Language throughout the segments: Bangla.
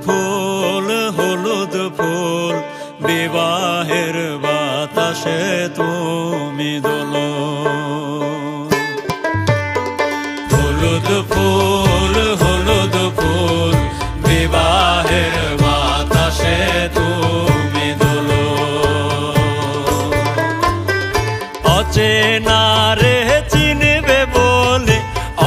ফুল হলুদ ফুল বিবাহের বাতাসে তুমি দোলো। হলুদ ফুল হলুদ ফুল বিবাহের বাতাসে তুমি দোলো। অচেনা রে চিনবে বলে,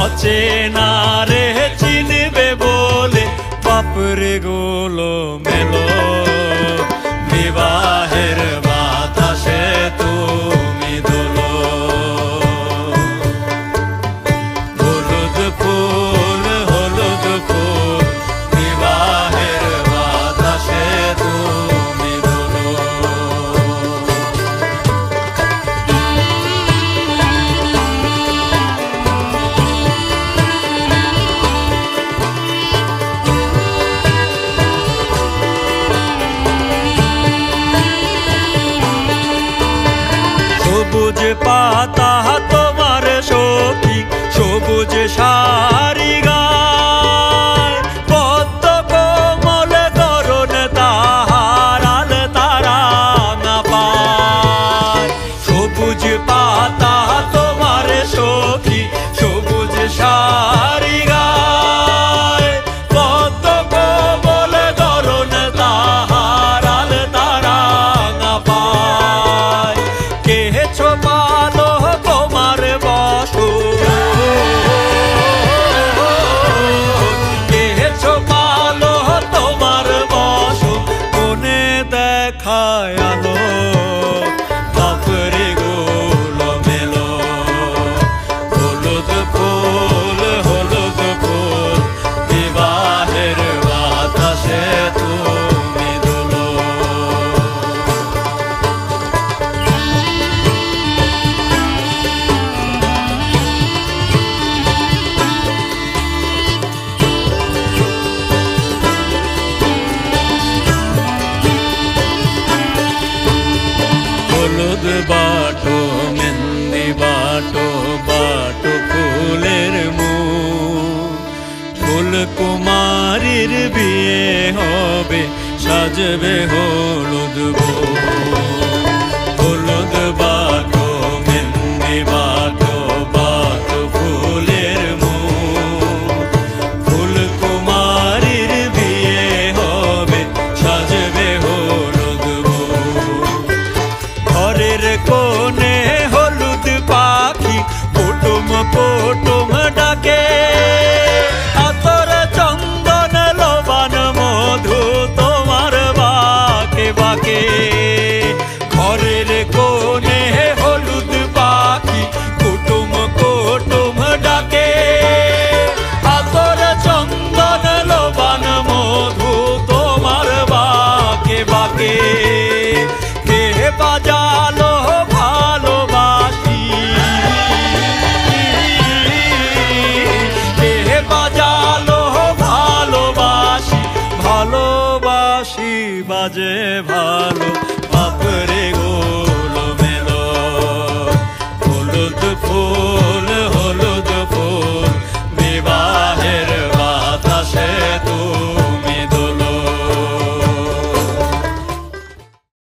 অচেনা রে চিনবে বলে বাপরে গুলো মেলো। বিবাহের বাতাসে তুমি দোলো। হলুদ ফুল হলুদ ফুল বিবাহের বাতাসে তুমি দোলো। সবুজ পাতা তোমার সখী সবুজ শাড়ি গায়, পদ্ম কোমল করুণ তাহার আল তারা না পায়। সবুজ পাতা তোমার সখী সবুজ শাড়ি গায়, পদ্ম কোমল করুণ তাহার আল তারা না পায়। কে ছোপালো তোমার বসন, কে ছোপালো তোমার বসন, কোনে দেখায় আলো বাপরে গুলো মেলো। হলুদ ফুল হলুদ ফুল বিবাহের বাতাসে তুমি দোলো। হলুদ বাটো মেহেন্দি বাটো বাটো ফুলের মুখ, ফুল কুমারীর বিয়ে হবে সাজবে হলুদ বউ। হলুদ বাটো মেহেন্দি বাটো বাটো ফুলের মুখ, ফুল কুমারীর বিয়ে হবে সাজবে হলুদ বউ। ঘরের কোণে হলুদ পাখি কুটুম কুটুম ডাকে, আতর চন্দন লবণ মধু তোমার বাকে বাকে। ঘরের কোণে হলুদ পাখি কুটুম কুটুম ডাকে, আতর চন্দন লবণ মধু তোমার বাকে বাকে। কে বাজালো ভালোবাসি, কে বাজালো ভালোবাসি, ভালোবাসি বাজে ভালো